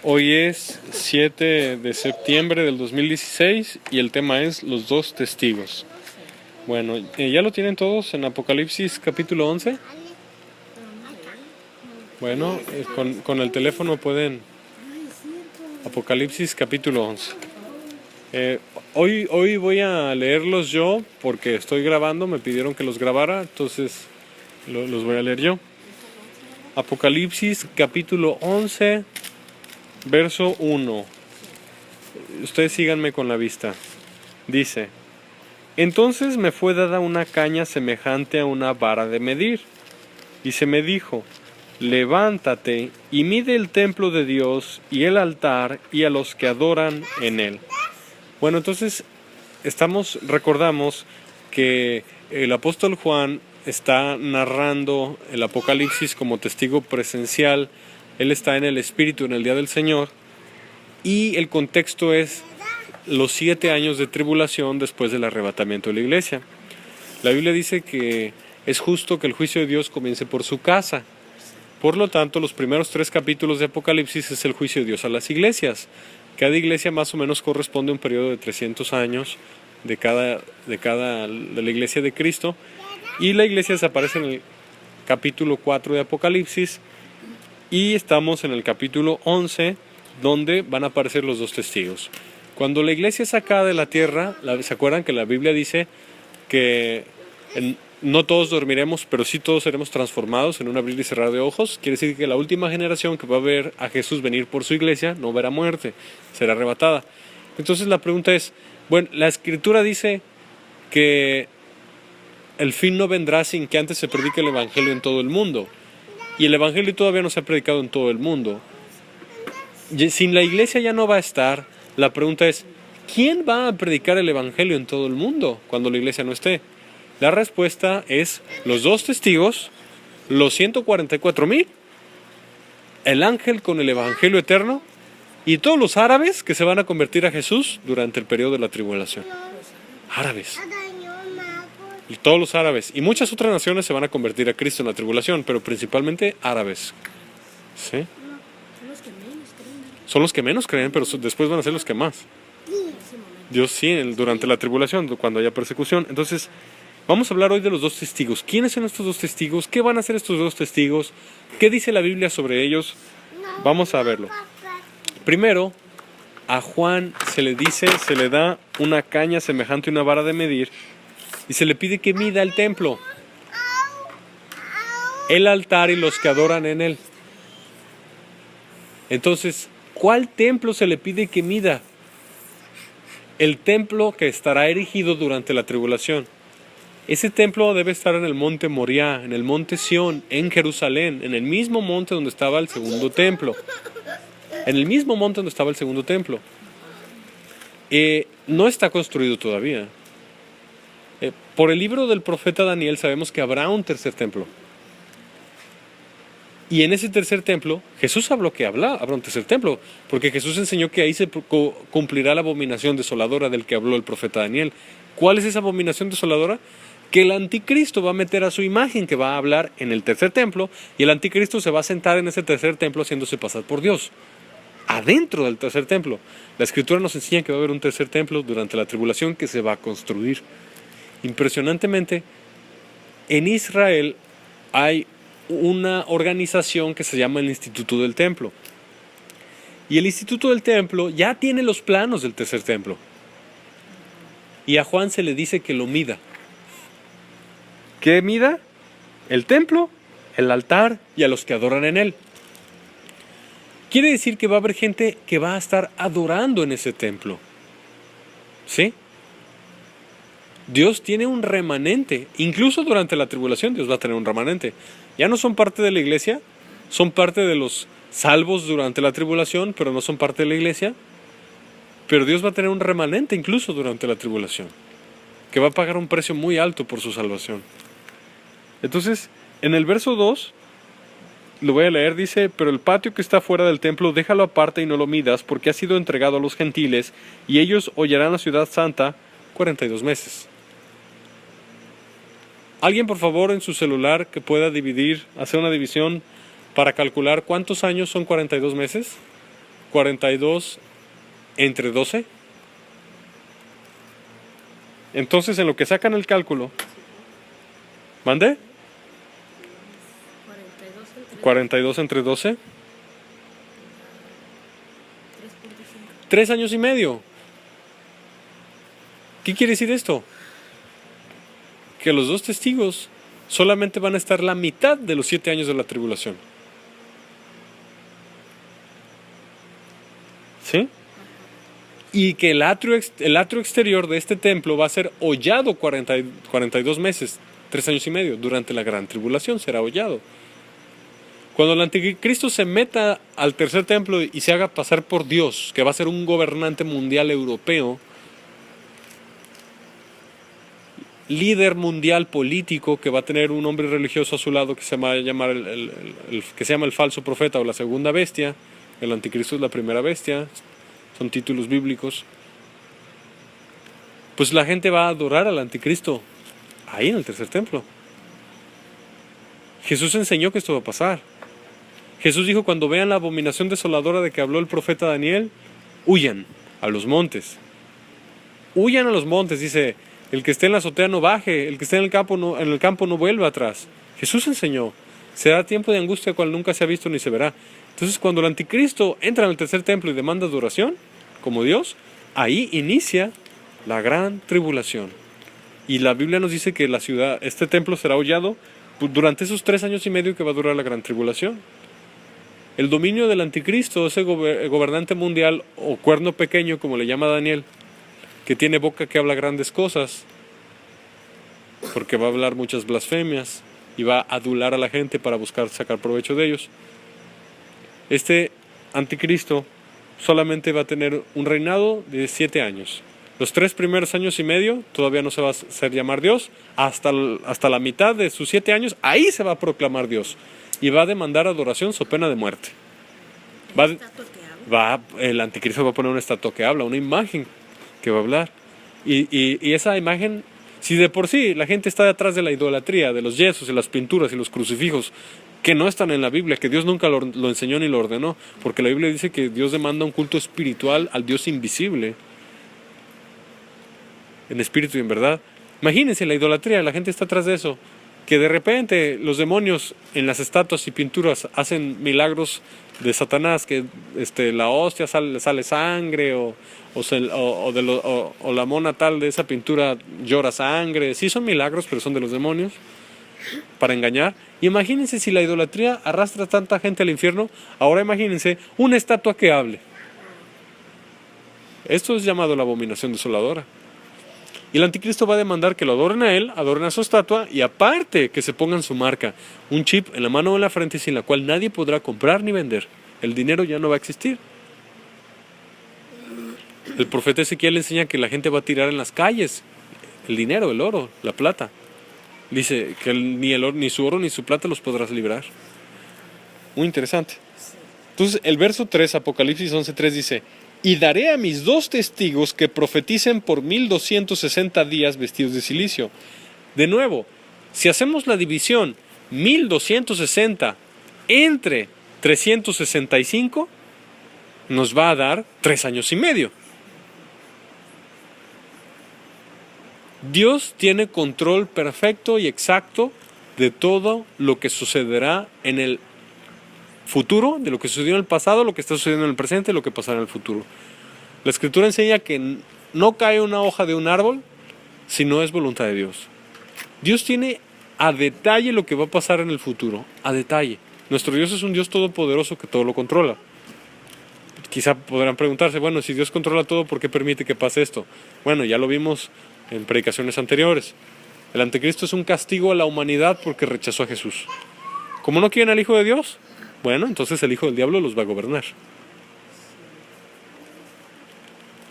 Hoy es 7 de septiembre del 2016 y el tema es los dos testigos. Bueno, ¿ya lo tienen todos en Apocalipsis capítulo 11? Bueno, con el teléfono pueden... Apocalipsis capítulo 11. Hoy voy a leerlos yo porque estoy grabando, me pidieron que los grabara, entonces los voy a leer yo. Apocalipsis capítulo 11, verso 1. Ustedes síganme con la vista. Dice: Entonces me fue dada una caña semejante a una vara de medir, y se me dijo: Levántate y mide el templo de Dios y el altar y a los que adoran en él. Bueno, entonces recordamos que el apóstol Juan está narrando el Apocalipsis como testigo presencial. Él está en el Espíritu en el día del Señor, y el contexto es los 7 años de tribulación después del arrebatamiento de la iglesia. La Biblia dice que es justo que el juicio de Dios comience por su casa. Por lo tanto, los primeros 3 capítulos de Apocalipsis es el juicio de Dios a las iglesias. Cada iglesia más o menos corresponde a un periodo de 300 años de la iglesia de Cristo. Y la iglesia desaparece en el capítulo 4 de Apocalipsis. Y estamos en el capítulo 11, donde van a aparecer los dos testigos. Cuando la iglesia es sacada de la tierra, ¿se acuerdan que la Biblia dice que no todos dormiremos, pero sí todos seremos transformados en un abrir y cerrar de ojos? Quiere decir que la última generación que va a ver a Jesús venir por su iglesia no verá muerte, será arrebatada. Entonces la pregunta es, bueno, la Escritura dice que el fin no vendrá sin que antes se predique el Evangelio en todo el mundo. Y el Evangelio todavía no se ha predicado en todo el mundo. Sin la iglesia ya no va a estar. La pregunta es, ¿quién va a predicar el Evangelio en todo el mundo cuando la iglesia no esté? La respuesta es los dos testigos, los 144,000, el ángel con el Evangelio eterno y todos los árabes que se van a convertir a Jesús durante el periodo de la tribulación. Árabes. Y todos los árabes. Y muchas otras naciones se van a convertir a Cristo en la tribulación, pero principalmente árabes. ¿Sí? Son los que menos creen, pero después van a ser los que más. Dios sí, durante la tribulación, cuando haya persecución. Entonces, vamos a hablar hoy de los dos testigos. ¿Quiénes son estos dos testigos? ¿Qué van a hacer estos dos testigos? ¿Qué dice la Biblia sobre ellos? Vamos a verlo. Primero, a Juan se le da una caña semejante a una vara de medir, y se le pide que mida el templo, el altar y los que adoran en él. Entonces, ¿cuál templo se le pide que mida? El templo que estará erigido durante la tribulación. Ese templo debe estar en el monte Moriah, en el monte Sión, en Jerusalén, en el mismo monte donde estaba el segundo templo. En el mismo monte donde estaba el segundo templo. No está construido todavía. Por el libro del profeta Daniel sabemos que habrá un tercer templo. Y en ese tercer templo, Jesús habló que habrá un tercer templo, porque Jesús enseñó que ahí se cumplirá la abominación desoladora del que habló el profeta Daniel. ¿Cuál es esa abominación desoladora? Que el anticristo va a meter a su imagen, que va a hablar en el tercer templo, y el anticristo se va a sentar en ese tercer templo haciéndose pasar por Dios, adentro del tercer templo. La Escritura nos enseña que va a haber un tercer templo durante la tribulación que se va a construir. Impresionantemente, en Israel hay una organización que se llama el Instituto del Templo. Y el Instituto del Templo ya tiene los planos del tercer templo. Y a Juan se le dice que lo mida. ¿Qué mida? El templo, el altar y a los que adoran en él. Quiere decir que va a haber gente que va a estar adorando en ese templo. ¿Sí? Dios tiene un remanente. Incluso durante la tribulación Dios va a tener un remanente. Ya no son parte de la iglesia, son parte de los salvos durante la tribulación, pero no son parte de la iglesia. Pero Dios va a tener un remanente incluso durante la tribulación, que va a pagar un precio muy alto por su salvación. Entonces, en el verso 2, lo voy a leer, dice: Pero el patio que está fuera del templo, déjalo aparte y no lo midas, porque ha sido entregado a los gentiles, y ellos hollarán la ciudad santa 42 meses. ¿Alguien, por favor, en su celular que pueda hacer una división para calcular cuántos años son 42 meses? 42 entre 12. Entonces, en lo que sacan el cálculo, ¿mande? 42 entre 12. 3 años y medio. ¿Qué quiere decir esto? Que los dos testigos solamente van a estar la mitad de los 7 años de la tribulación. ¿Sí? Y que el atrio exterior de este templo va a ser hollado 42 meses, 3 años y medio, durante la gran tribulación será hollado. Cuando el anticristo se meta al tercer templo y se haga pasar por Dios, que va a ser un gobernante mundial europeo, líder mundial político, que va a tener un hombre religioso a su lado que se llama el falso profeta o la segunda bestia. El anticristo es la primera bestia, son títulos bíblicos. Pues la gente va a adorar al anticristo ahí en el tercer templo. Jesús enseñó que esto va a pasar. Jesús dijo: cuando vean la abominación desoladora de que habló el profeta Daniel, huyan a los montes. Huyan a los montes, dice: el que esté en la azotea no baje, el que esté en el campo no vuelva atrás. Jesús enseñó: será tiempo de angustia cual nunca se ha visto ni se verá. Entonces, cuando el anticristo entra en el tercer templo y demanda adoración como Dios, ahí inicia la gran tribulación. Y la Biblia nos dice que este templo será hollado durante esos 3 años y medio que va a durar la gran tribulación. El dominio del anticristo, ese gobernante mundial o cuerno pequeño, como le llama Daniel, que tiene boca que habla grandes cosas, porque va a hablar muchas blasfemias y va a adular a la gente para buscar sacar provecho de ellos. Este anticristo solamente va a tener un reinado de 7 años. Los 3 primeros años y medio todavía no se va a hacer llamar Dios. Hasta la mitad de sus 7 años, ahí se va a proclamar Dios. Y va a demandar adoración so pena de muerte. El anticristo va a poner una estatua que habla, una imagen que va a hablar. Y esa imagen, si de por sí la gente está detrás de la idolatría, de los yesos y las pinturas y los crucifijos, que no están en la Biblia, que Dios nunca lo enseñó ni lo ordenó, porque la Biblia dice que Dios demanda un culto espiritual al Dios invisible, en espíritu y en verdad. Imagínense la idolatría, la gente está atrás de eso, que de repente los demonios en las estatuas y pinturas hacen milagros de Satanás, que la hostia sale sangre, o la mona tal de esa pintura llora sangre. Sí son milagros, pero son de los demonios para engañar. Y imagínense si la idolatría arrastra a tanta gente al infierno. Ahora imagínense una estatua que hable. Esto es llamado la abominación desoladora. Y el anticristo va a demandar que lo adoren a él, adoren a su estatua, y aparte que se pongan su marca, un chip en la mano o en la frente sin la cual nadie podrá comprar ni vender. El dinero ya no va a existir. El profeta Ezequiel enseña que la gente va a tirar en las calles el dinero, el oro, la plata. Dice que ni su oro ni su plata los podrás librar. Muy interesante. Entonces el verso 3, Apocalipsis 11:3 dice: y daré a mis 2 testigos que profeticen por 1260 días vestidos de cilicio. De nuevo, si hacemos la división 1260 entre 365, nos va a dar 3 años y medio. Dios tiene control perfecto y exacto de todo lo que sucederá en el futuro, de lo que sucedió en el pasado, lo que está sucediendo en el presente y lo que pasará en el futuro. La Escritura enseña que no cae una hoja de un árbol si no es voluntad de Dios. Dios tiene a detalle lo que va a pasar en el futuro, a detalle. Nuestro Dios es un Dios todopoderoso que todo lo controla. Quizá podrán preguntarse: bueno, si Dios controla todo, ¿por qué permite que pase esto? Bueno, ya lo vimos en predicaciones anteriores. El anticristo es un castigo a la humanidad porque rechazó a Jesús. ¿Cómo no quieren al Hijo de Dios? Bueno, entonces el hijo del diablo los va a gobernar.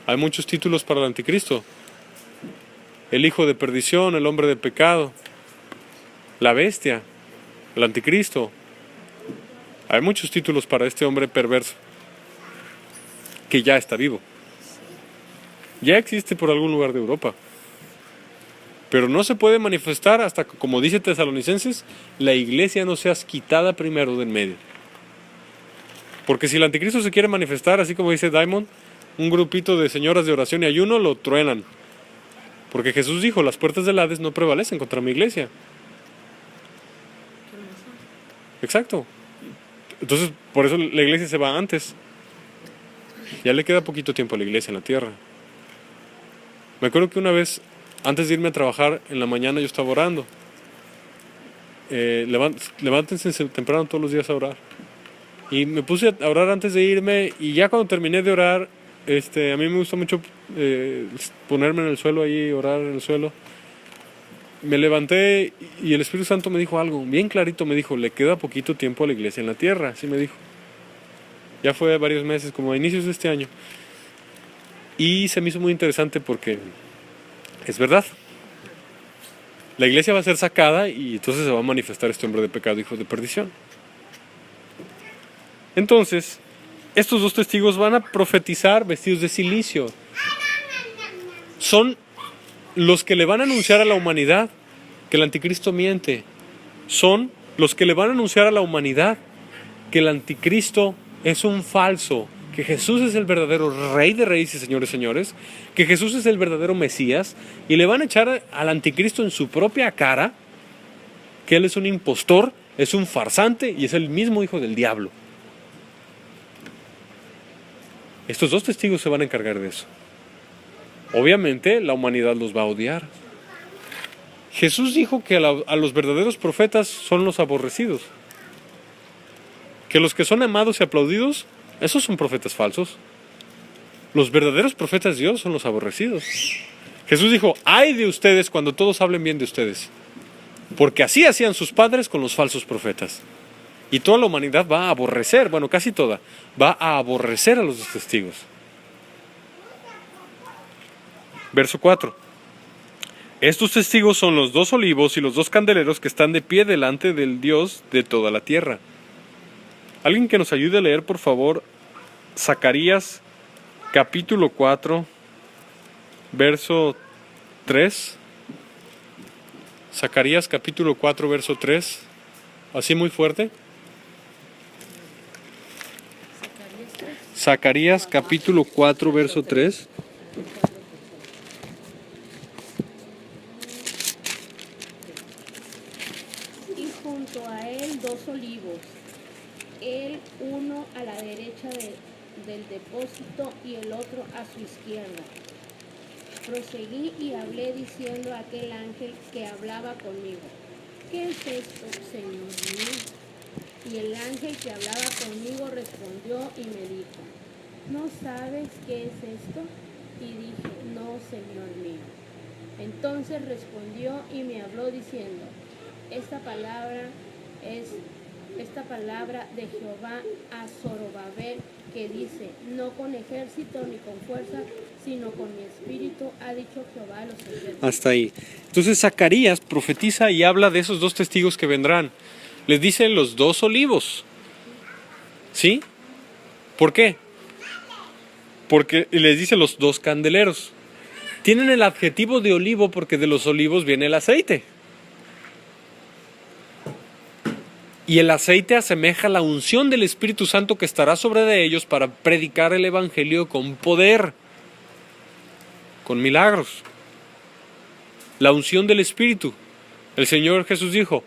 Hay muchos títulos para el anticristo: el hijo de perdición, el hombre de pecado, la bestia, el anticristo. Hay muchos títulos para este hombre perverso que ya está vivo. Ya existe por algún lugar de Europa, pero no se puede manifestar hasta que, como dice Tesalonicenses, la iglesia no sea quitada primero de en medio. Porque si el anticristo se quiere manifestar, así como dice Diamond, un grupito de señoras de oración y ayuno lo truenan. Porque Jesús dijo, las puertas del Hades no prevalecen contra mi iglesia. Exacto. Entonces, por eso la iglesia se va antes. Ya le queda poquito tiempo a la iglesia en la tierra. Me acuerdo que una vez, antes de irme a trabajar, en la mañana yo estaba orando. Levántense temprano todos los días a orar. Y me puse a orar antes de irme, y ya cuando terminé de orar, a mí me gusta mucho ponerme en el suelo ahí, orar en el suelo. Me levanté y el Espíritu Santo me dijo algo, bien clarito me dijo, le queda poquito tiempo a la iglesia en la tierra, así me dijo. Ya fue varios meses, como a inicios de este año. Y se me hizo muy interesante porque es verdad. La iglesia va a ser sacada y entonces se va a manifestar este hombre de pecado, hijo de perdición. Entonces, estos dos testigos van a profetizar vestidos de silicio. Son los que le van a anunciar a la humanidad que el anticristo miente. Son los que le van a anunciar a la humanidad que el anticristo es un falso, que Jesús es el verdadero Rey de Reyes y Señores de Señores, que Jesús es el verdadero Mesías, y le van a echar al anticristo en su propia cara que él es un impostor, es un farsante y es el mismo hijo del diablo. Estos dos testigos se van a encargar de eso. Obviamente la humanidad los va a odiar. Jesús dijo que a los verdaderos profetas son los aborrecidos. Que los que son amados y aplaudidos, esos son profetas falsos. Los verdaderos profetas de Dios son los aborrecidos. Jesús dijo, ay de ustedes cuando todos hablen bien de ustedes. Porque así hacían sus padres con los falsos profetas. Y toda la humanidad va a aborrecer, bueno, casi toda, va a aborrecer a los dos testigos. Verso 4. Estos testigos son los dos olivos y los dos candeleros que están de pie delante del Dios de toda la tierra. Alguien que nos ayude a leer, por favor, Zacarías capítulo 4, verso 3. Zacarías capítulo 4, verso 3. Así muy fuerte. Zacarías capítulo 4, verso 3. Y junto a él dos olivos, el uno a la derecha del depósito y el otro a su izquierda. Proseguí y hablé diciendo a aquel ángel que hablaba conmigo, ¿qué es esto, Señor mío? Y el ángel que hablaba conmigo respondió y me dijo, ¿no sabes qué es esto? Y dije, no, Señor mío. Entonces respondió y me habló diciendo, esta palabra de Jehová a Zorobabel, que dice, no con ejército ni con fuerza, sino con mi espíritu, ha dicho Jehová a los ejércitos. Hasta ahí. Entonces Zacarías profetiza y habla de esos dos testigos que vendrán. Les dice los dos olivos. ¿Sí? ¿Por qué? Porque les dice los dos candeleros. Tienen el adjetivo de olivo porque de los olivos viene el aceite. Y el aceite asemeja la unción del Espíritu Santo que estará sobre de ellos para predicar el Evangelio con poder, con milagros. La unción del Espíritu. El Señor Jesús dijo,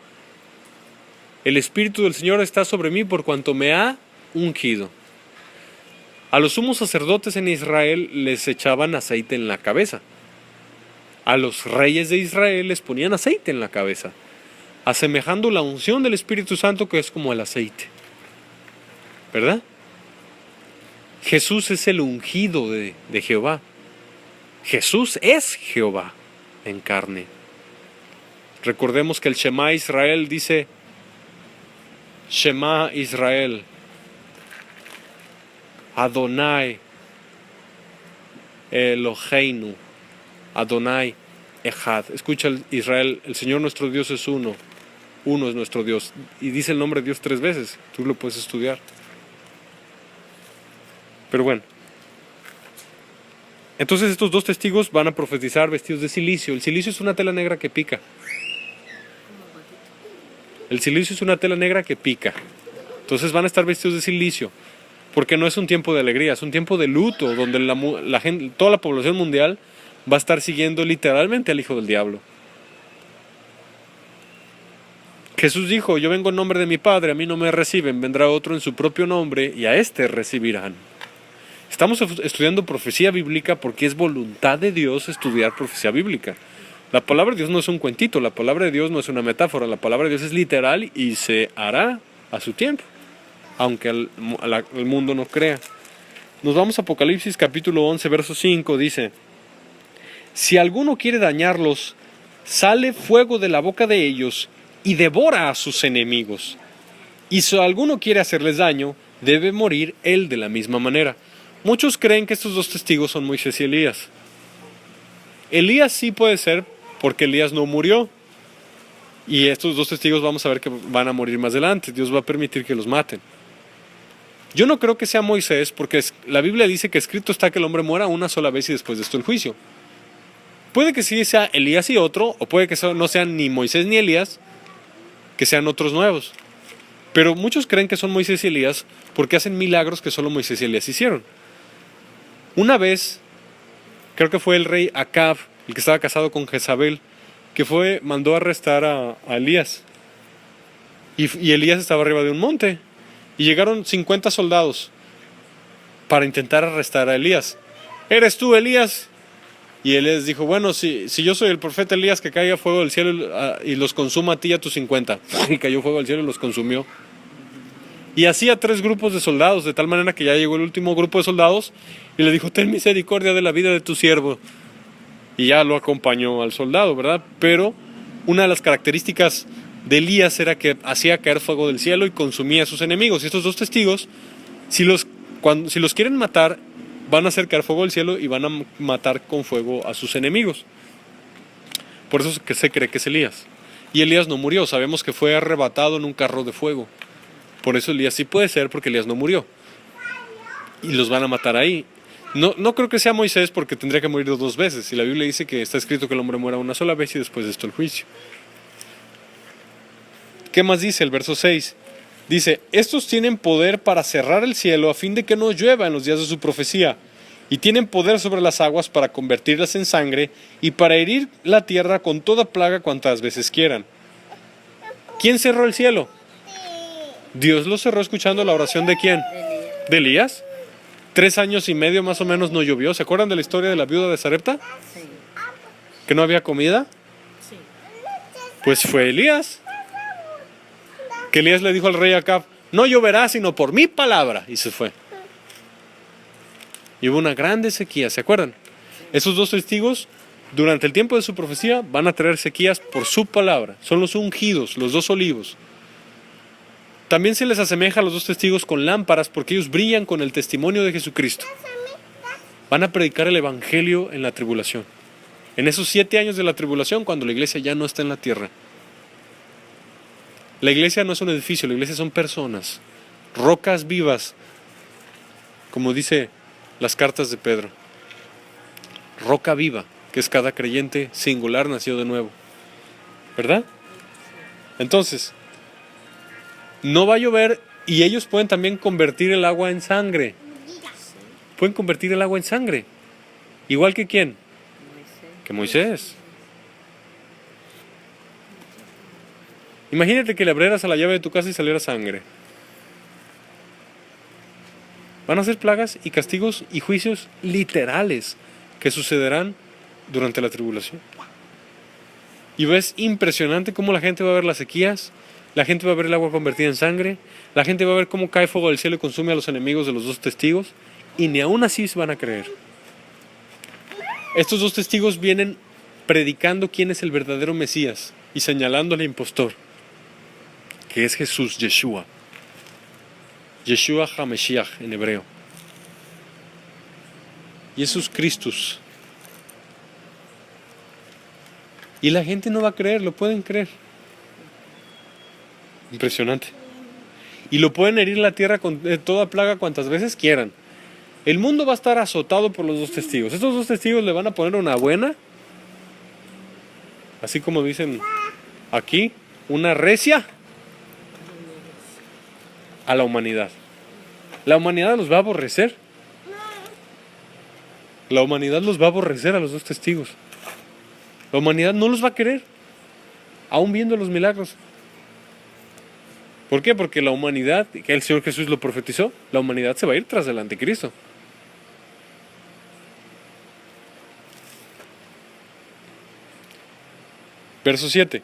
el Espíritu del Señor está sobre mí por cuanto me ha ungido. A los sumos sacerdotes en Israel les echaban aceite en la cabeza. A los reyes de Israel les ponían aceite en la cabeza, asemejando la unción del Espíritu Santo que es como el aceite. ¿Verdad? Jesús es el ungido de Jehová. Jesús es Jehová en carne. Recordemos que el Shema Israel dice, Shema Israel, Adonai Eloheinu, Adonai Echad. Escucha Israel, el Señor nuestro Dios es uno. Uno es nuestro Dios. Y dice el nombre de Dios 3 veces. Tú lo puedes estudiar. Pero bueno. Entonces estos dos testigos van a profetizar vestidos de silicio. El silicio es una tela negra que pica. El silicio es una tela negra que pica. Entonces van a estar vestidos de silicio. Porque no es un tiempo de alegría, es un tiempo de luto, donde la gente, toda la población mundial va a estar siguiendo literalmente al hijo del diablo. Jesús dijo, yo vengo en nombre de mi Padre, a mí no me reciben, vendrá otro en su propio nombre y a éste recibirán. Estamos estudiando profecía bíblica porque es voluntad de Dios estudiar profecía bíblica. La palabra de Dios no es un cuentito, la palabra de Dios no es una metáfora, la palabra de Dios es literal y se hará a su tiempo, aunque el mundo no crea. Nos vamos a Apocalipsis capítulo 11, verso 5, dice, si alguno quiere dañarlos, sale fuego de la boca de ellos y devora a sus enemigos. Y si alguno quiere hacerles daño, debe morir él de la misma manera. Muchos creen que estos dos testigos son Moisés y Elías. Elías sí puede ser porque Elías no murió. Y estos dos testigos vamos a ver que van a morir más adelante. Dios va a permitir que los maten. Yo no creo que sea Moisés porque la Biblia dice que escrito está que el hombre muera una sola vez y después de esto el juicio. Puede que sí sea Elías y otro, o puede que no sean ni Moisés ni Elías, que sean otros nuevos. Pero muchos creen que son Moisés y Elías porque hacen milagros que solo Moisés y Elías hicieron. Una vez, creo que fue el rey Acab, el que estaba casado con Jezabel, que mandó a arrestar a Elías. Y Elías estaba arriba de un monte. Y llegaron 50 soldados para intentar arrestar a Elías. ¿Eres tú, Elías? Y él les dijo, bueno, si yo soy el profeta Elías, que caiga fuego del cielo y los consuma a ti y a tus 50. Y cayó fuego del cielo y los consumió. Y hacía 3 grupos de soldados, de tal manera que ya llegó el último grupo de soldados y le dijo, ten misericordia de la vida de tu siervo. Y ya lo acompañó al soldado, ¿verdad? Pero una de las características de Elías era que hacía caer fuego del cielo y consumía a sus enemigos. Y estos dos testigos, si los quieren matar, van a hacer caer fuego del cielo y van a matar con fuego a sus enemigos. Por eso es que se cree que es Elías. Y Elías no murió, sabemos que fue arrebatado en un carro de fuego. Por eso Elías sí puede ser, porque Elías no murió. Y los van a matar ahí. No creo que sea Moisés porque tendría que morir 2 veces. Y la Biblia dice que está escrito que el hombre muera una sola vez y después de esto el juicio. ¿Qué más dice el verso 6? Dice, estos tienen poder para cerrar el cielo a fin de que no llueva en los días de su profecía. Y tienen poder sobre las aguas para convertirlas en sangre y para herir la tierra con toda plaga cuantas veces quieran. ¿Quién cerró el cielo? Dios lo cerró escuchando la oración ¿de quién? ¿De Elías? 3 años y medio más o menos no llovió. ¿Se acuerdan de la historia de la viuda de Sarepta? Sí. ¿Que no había comida? Sí. Pues fue Elías. Que Elías le dijo al rey Acab, no lloverá sino por mi palabra. Y se fue. Y hubo una grande sequía, ¿se acuerdan? Esos 2 testigos, durante el tiempo de su profecía, van a traer sequías por su palabra. Son los ungidos, los 2 olivos. También se les asemeja a los 2 testigos con lámparas porque ellos brillan con el testimonio de Jesucristo. Van a predicar el evangelio en la tribulación. En esos 7 años de la tribulación, cuando la iglesia ya no está en la tierra. La iglesia no es un edificio, la iglesia son personas, rocas vivas, como dice las cartas de Pedro. Roca viva, que es cada creyente singular nacido de nuevo. ¿Verdad? Entonces, no va a llover y ellos pueden también convertir el agua en sangre. Pueden convertir el agua en sangre. ¿Igual que quién? Que Moisés. Imagínate que le abrieras a la llave de tu casa y saliera sangre. Van a ser plagas y castigos y juicios literales que sucederán durante la tribulación. Y ves impresionante cómo la gente va a ver las sequías, la gente va a ver el agua convertida en sangre, la gente va a ver cómo cae fuego del cielo y consume a los enemigos de los 2 testigos, y ni aún así se van a creer. Estos 2 testigos vienen predicando quién es el verdadero Mesías y señalando al impostor, que es Jesús, Yeshua. Yeshua HaMashiach en hebreo. Jesús Christus. Y la gente no va a creer, lo pueden creer. Impresionante. Y lo pueden herir la tierra con toda plaga cuantas veces quieran. El mundo va a estar azotado por los 2 testigos. Estos 2 testigos le van a poner una buena, así como dicen aquí, una recia a la humanidad. La humanidad los va a aborrecer. La humanidad los va a aborrecer a los dos testigos. La humanidad no los va a querer, aún viendo los milagros. ¿Por qué? Porque la humanidad, que el Señor Jesús lo profetizó, la humanidad se va a ir tras el anticristo. Verso 7.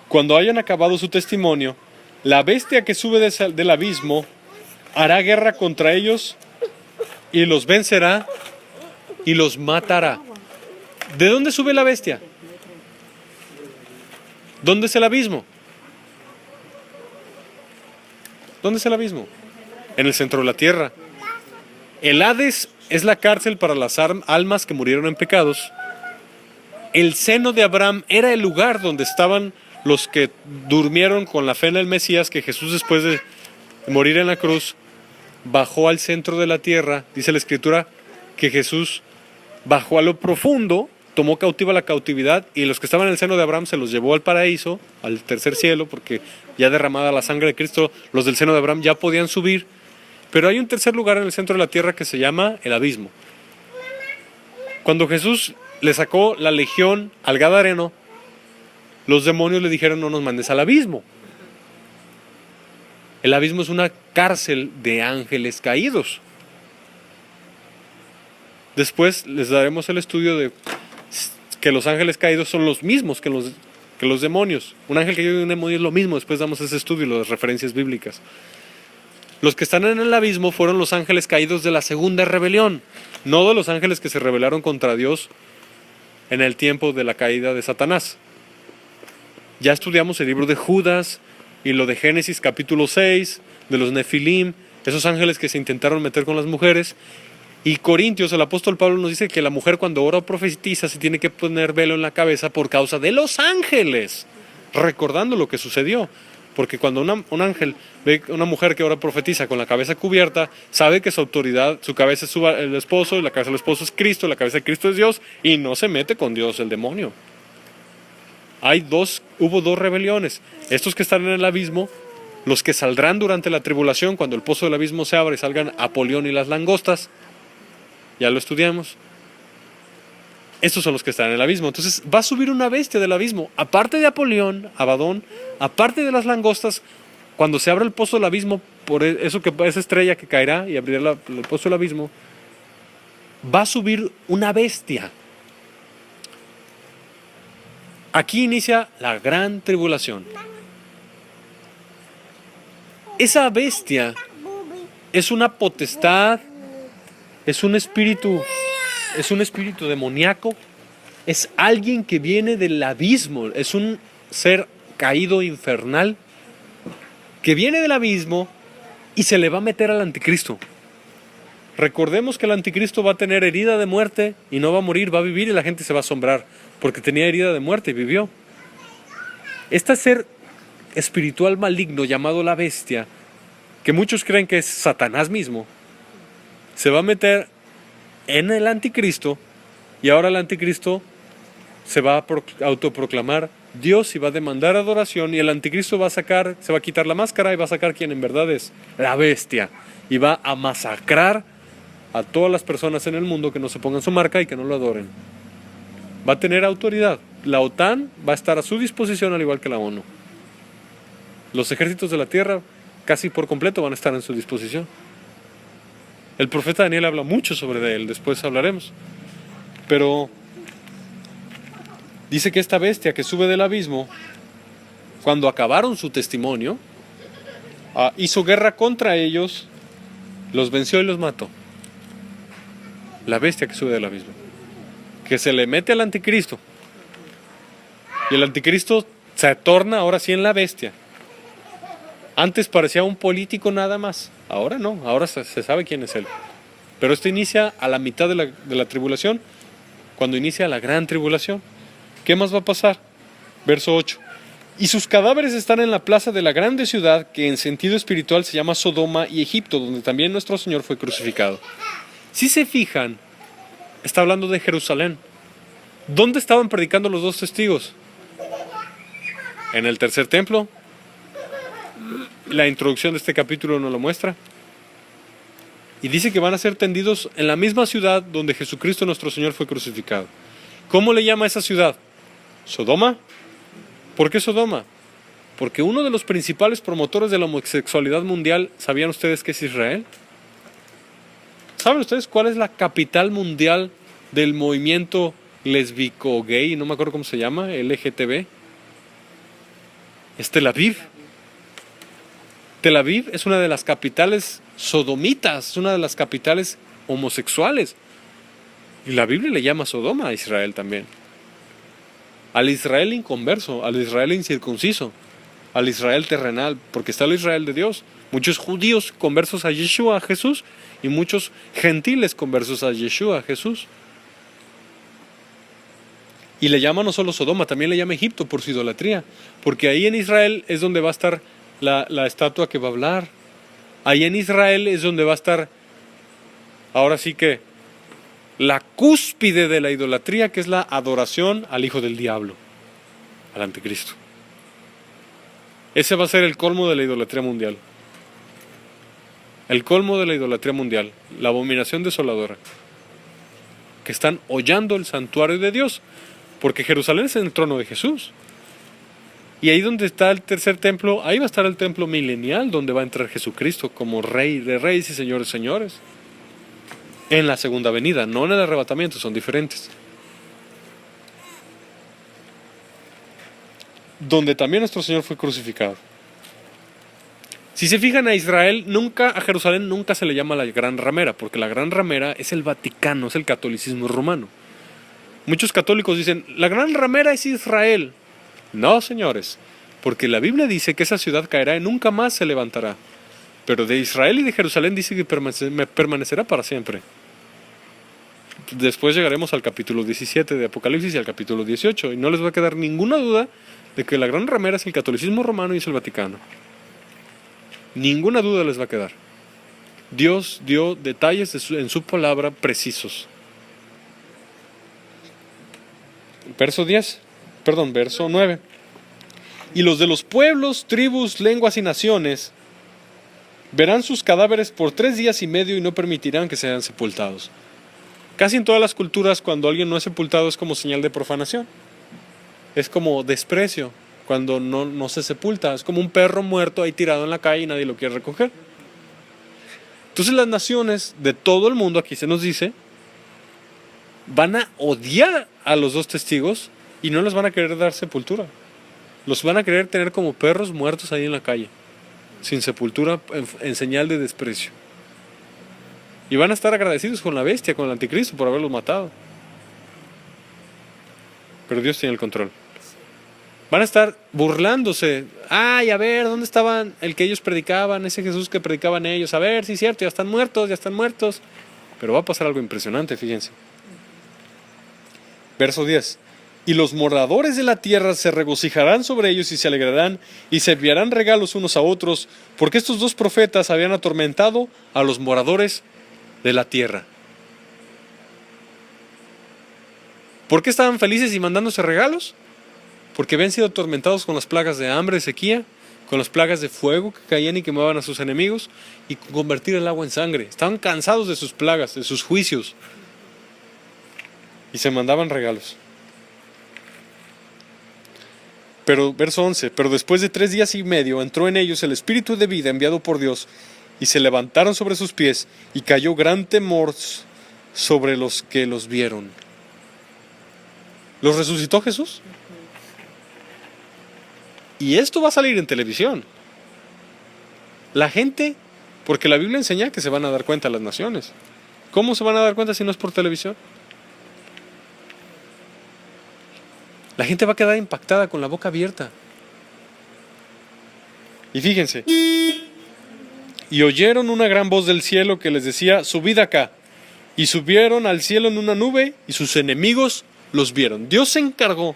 Cuando hayan acabado su testimonio, la bestia que sube del abismo hará guerra contra ellos y los vencerá y los matará. ¿De dónde sube la bestia? ¿Dónde es el abismo? ¿Dónde es el abismo? En el centro de la tierra. El Hades es la cárcel para las almas que murieron en pecados. El seno de Abraham era el lugar donde estaban los que durmieron con la fe en el Mesías, que Jesús, después de morir en la cruz, bajó al centro de la tierra. Dice la Escritura que Jesús bajó a lo profundo, tomó cautiva la cautividad, y los que estaban en el seno de Abraham se los llevó al paraíso, al tercer cielo, porque ya derramada la sangre de Cristo, los del seno de Abraham ya podían subir. Pero hay un tercer lugar en el centro de la tierra que se llama el abismo. Cuando Jesús le sacó la legión al Gadareno, los demonios le dijeron: no nos mandes al abismo. El abismo es una cárcel de ángeles caídos. Después les daremos el estudio de que los ángeles caídos son los mismos que los demonios. Un ángel caído y un demonio es lo mismo. Después damos ese estudio y las referencias bíblicas. Los que están en el abismo fueron los ángeles caídos de la segunda rebelión, no de los ángeles que se rebelaron contra Dios en el tiempo de la caída de Satanás. Ya estudiamos el libro de Judas y lo de Génesis capítulo 6, de los Nefilim, esos ángeles que se intentaron meter con las mujeres. Y Corintios, el apóstol Pablo nos dice que la mujer cuando ora o profetiza se tiene que poner velo en la cabeza por causa de los ángeles, recordando lo que sucedió. Porque cuando un ángel ve a una mujer que ora o profetiza con la cabeza cubierta, sabe que su autoridad, su cabeza es el esposo, y la cabeza del esposo es Cristo, la cabeza de Cristo es Dios, y no se mete con Dios el demonio. Hubo dos rebeliones. Estos que están en el abismo, los que saldrán durante la tribulación, cuando el pozo del abismo se abra y salgan Apolión y las langostas, ya lo estudiamos. Estos son los que están en el abismo. Entonces va a subir una bestia del abismo, aparte de Apolión, Abadón, aparte de las langostas. Cuando se abra el pozo del abismo, por eso que esa estrella que caerá y abrirá el pozo del abismo, va a subir una bestia. Aquí inicia la gran tribulación. Esa bestia es una potestad, es un espíritu demoníaco, es alguien que viene del abismo, es un ser caído infernal que viene del abismo y se le va a meter al anticristo. Recordemos que el anticristo va a tener herida de muerte y no va a morir, va a vivir, y la gente se va a asombrar porque tenía herida de muerte y vivió. Este ser espiritual maligno llamado la bestia, que muchos creen que es Satanás mismo, se va a meter en el anticristo, y ahora el anticristo se va a autoproclamar Dios y va a demandar adoración, y el anticristo se va a quitar la máscara y va a sacar quien en verdad es la bestia, y va a masacrar a todas las personas en el mundo que no se pongan su marca y que no lo adoren. Va a tener autoridad. La OTAN va a estar a su disposición, al igual que la ONU. Los ejércitos de la tierra casi por completo van a estar en su disposición. El profeta Daniel habla mucho sobre él, después hablaremos. Pero dice que esta bestia que sube del abismo, cuando acabaron su testimonio, hizo guerra contra ellos, los venció y los mató. La bestia que sube del abismo, que se le mete al anticristo, y el anticristo se torna ahora sí en la bestia. Antes parecía un político nada más, ahora no, ahora se sabe quién es él. Pero esto inicia a la mitad de la tribulación, cuando inicia la gran tribulación. ¿Qué más va a pasar? Verso 8. Y sus cadáveres están en la plaza de la grande ciudad, que en sentido espiritual se llama Sodoma y Egipto, donde también nuestro Señor fue crucificado. Si se fijan, está hablando de Jerusalén. ¿Dónde estaban predicando los dos testigos? En el tercer templo. La introducción de este capítulo nos lo muestra. Y dice que van a ser tendidos en la misma ciudad donde Jesucristo nuestro Señor fue crucificado. ¿Cómo le llama a esa ciudad? ¿Sodoma? ¿Por qué Sodoma? Porque uno de los principales promotores de la homosexualidad mundial, ¿sabían ustedes que es Israel? ¿Saben ustedes cuál es la capital mundial del movimiento lésbico gay? No me acuerdo cómo se llama, LGTB. Es Tel Aviv. Tel Aviv es una de las capitales sodomitas, es una de las capitales homosexuales. Y la Biblia le llama Sodoma a Israel también. Al Israel inconverso, al Israel incircunciso, al Israel terrenal, porque está el Israel de Dios. Muchos judíos conversos a Yeshua, a Jesús, y muchos gentiles conversos a Yeshua, a Jesús. Y le llama no solo Sodoma, también le llama Egipto por su idolatría, porque ahí en Israel es donde va a estar la estatua que va a hablar. Ahí en Israel es donde va a estar, ahora sí que, la cúspide de la idolatría, que es la adoración al hijo del diablo, al anticristo. Ese va a ser el colmo de la idolatría mundial. El colmo de la idolatría mundial, la abominación desoladora. Que están hollando el santuario de Dios, porque Jerusalén es el trono de Jesús. Y ahí donde está el tercer templo, ahí va a estar el templo milenial, donde va a entrar Jesucristo como Rey de Reyes y Señor de Señores. En la segunda venida, no en el arrebatamiento, son diferentes. Donde también nuestro Señor fue crucificado. Si se fijan, a Israel nunca, a Jerusalén nunca se le llama la Gran Ramera, porque la Gran Ramera es el Vaticano, es el catolicismo romano. Muchos católicos dicen, la Gran Ramera es Israel. No, señores, porque la Biblia dice que esa ciudad caerá y nunca más se levantará. Pero de Israel y de Jerusalén dice que permanecerá para siempre. Después llegaremos al capítulo 17 de Apocalipsis y al capítulo 18, y no les va a quedar ninguna duda de que la Gran Ramera es el catolicismo romano y es el Vaticano. Ninguna duda les va a quedar. Dios dio detalles en su palabra precisos. Verso 9. Y los de los pueblos, tribus, lenguas y naciones verán sus cadáveres por 3 días y medio y no permitirán que sean sepultados. Casi en todas las culturas, cuando alguien no es sepultado es como señal de profanación. Es como desprecio cuando no se sepulta. Es como un perro muerto ahí tirado en la calle y nadie lo quiere recoger. Entonces las naciones de todo el mundo, aquí se nos dice, van a odiar a los 2 testigos y no les van a querer dar sepultura. Los van a querer tener como perros muertos ahí en la calle, sin sepultura, en señal de desprecio. Y van a estar agradecidos con la bestia, con el anticristo, por haberlos matado. Pero Dios tiene el control. Van a estar burlándose. Ay, a ver, ¿dónde estaban el que ellos predicaban? Ese Jesús que predicaban ellos. A ver, sí es cierto, ya están muertos. Pero va a pasar algo impresionante, fíjense. Verso 10. Y los moradores de la tierra se regocijarán sobre ellos y se alegrarán y se enviarán regalos unos a otros, porque estos 2 profetas habían atormentado a los moradores de la tierra. ¿Por qué estaban felices y mandándose regalos? Porque habían sido atormentados con las plagas de hambre, de sequía, con las plagas de fuego que caían y quemaban a sus enemigos, y convertir el agua en sangre. Estaban cansados de sus plagas, de sus juicios, y se mandaban regalos. Pero, verso 11, pero después de 3 días y medio entró en ellos el espíritu de vida enviado por Dios, y se levantaron sobre sus pies, y cayó gran temor sobre los que los vieron. ¿Los resucitó Jesús? Y esto va a salir en televisión. La gente, porque la Biblia enseña que se van a dar cuenta las naciones. ¿Cómo se van a dar cuenta si no es por televisión? La gente va a quedar impactada con la boca abierta. Y fíjense. Y oyeron una gran voz del cielo que les decía, subid acá. Y subieron al cielo en una nube y sus enemigos los vieron. Dios se encargó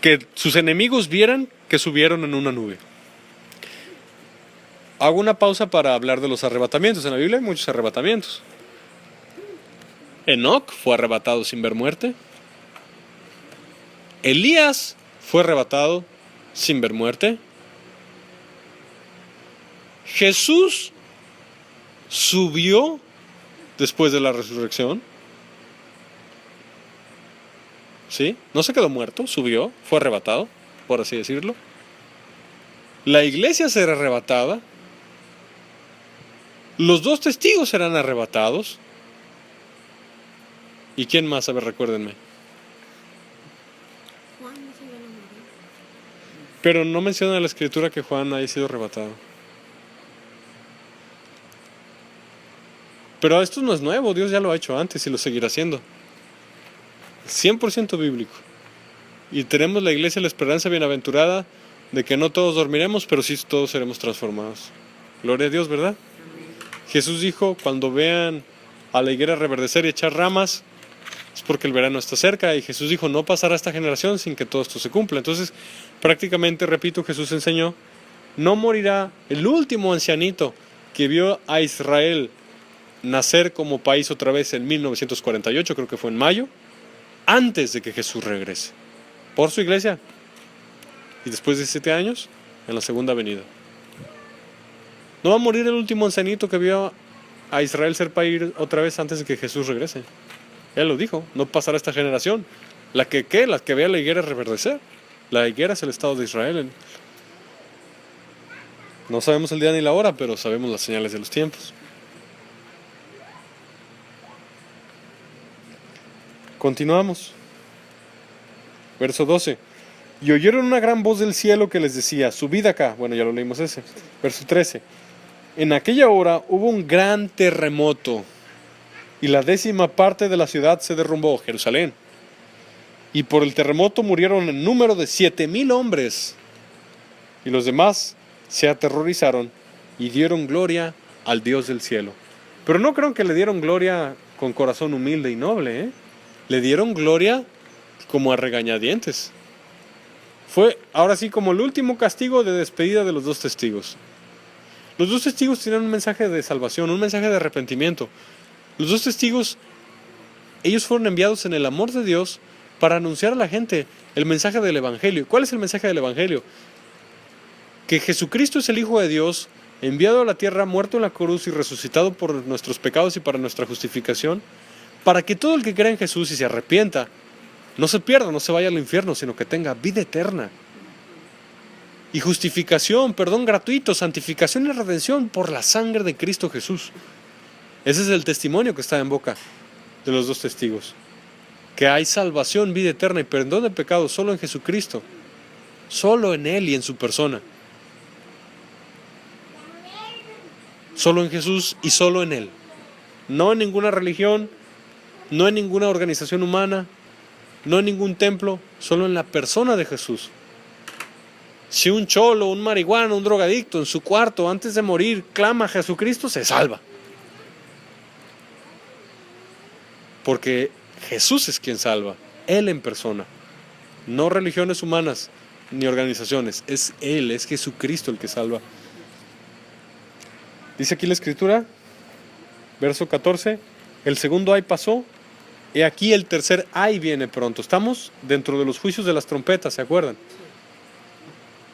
que sus enemigos vieran que subieron en una nube. Hago una pausa para hablar de los arrebatamientos. En la Biblia hay muchos arrebatamientos. Enoc fue arrebatado sin ver muerte. Elías fue arrebatado sin ver muerte. Jesús subió después de la resurrección. ¿Sí? No se quedó muerto, subió, fue arrebatado, por así decirlo. La iglesia será arrebatada. Los 2 testigos serán arrebatados. ¿Y quién más? A ver, recuérdenme. Juan no se iba a morir. Pero no menciona en la escritura que Juan haya sido arrebatado. Pero esto no es nuevo, Dios ya lo ha hecho antes y lo seguirá haciendo. 100% bíblico. Y tenemos la iglesia, la esperanza bienaventurada de que no todos dormiremos, pero sí todos seremos transformados. Gloria a Dios, ¿verdad? Jesús dijo, cuando vean a la higuera reverdecer y echar ramas, es porque el verano está cerca. Y Jesús dijo, no pasará esta generación sin que todo esto se cumpla. Entonces, prácticamente, repito, Jesús enseñó, no morirá el último ancianito que vio a Israel nacer como país otra vez en 1948, creo que fue en mayo, antes de que Jesús regrese por su iglesia, y después de 7 años en la segunda venida. No va a morir el último ancianito que vio a Israel ser país otra vez antes de que Jesús regrese. Él lo dijo, no pasará esta generación. La que vea la higuera reverdecer. La higuera es el estado de Israel. No sabemos el día ni la hora, pero sabemos las señales de los tiempos. Continuamos. Verso 12. Y oyeron una gran voz del cielo que les decía, subid acá. Bueno, ya lo leímos ese. Verso 13. En aquella hora hubo un gran terremoto, y la 10ª parte de la ciudad se derrumbó, Jerusalén. Y por el terremoto murieron en número de 7,000 hombres. Y los demás se aterrorizaron y dieron gloria al Dios del cielo. Pero no creo que le dieron gloria con corazón humilde y noble, ¿eh? Le dieron gloria como a regañadientes. Fue ahora sí como el último castigo de despedida de los 2 testigos. Los 2 testigos tenían un mensaje de salvación, un mensaje de arrepentimiento. Los 2 testigos, ellos fueron enviados en el amor de Dios para anunciar a la gente el mensaje del Evangelio. ¿Cuál es el mensaje del Evangelio? Que Jesucristo es el Hijo de Dios, enviado a la tierra, muerto en la cruz y resucitado por nuestros pecados y para nuestra justificación, para que todo el que crea en Jesús y se arrepienta, no se pierda, no se vaya al infierno, sino que tenga vida eterna. Y justificación, perdón gratuito, santificación y redención por la sangre de Cristo Jesús. Ese es el testimonio que está en boca de los 2 testigos. Que hay salvación, vida eterna y perdón de pecados solo en Jesucristo. Solo en Él y en su persona. Solo en Jesús y solo en Él. No en ninguna religión, no en ninguna organización humana, no en ningún templo, solo en la persona de Jesús. Si un cholo, un marihuano, un drogadicto en su cuarto antes de morir clama a Jesucristo, se salva. Porque Jesús es quien salva, Él en persona. No religiones humanas ni organizaciones, es Él, es Jesucristo el que salva. Dice aquí la escritura, verso 14, el segundo ay pasó, y aquí el tercer ay viene pronto. Estamos dentro de los juicios de las trompetas, ¿se acuerdan?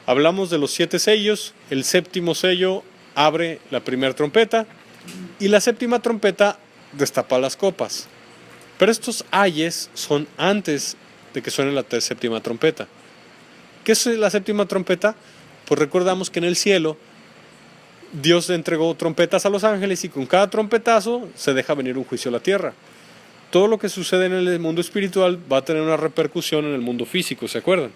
Hablamos de los 7 sellos, el 7º sello abre la primera trompeta y la 7ª trompeta destapa las copas. Pero estos ayes son antes de que suene la 7ª trompeta. ¿Qué es la 7ª trompeta? Pues recordamos que en el cielo Dios le entregó trompetas a los ángeles y con cada trompetazo se deja venir un juicio a la tierra. Todo lo que sucede en el mundo espiritual va a tener una repercusión en el mundo físico, ¿se acuerdan?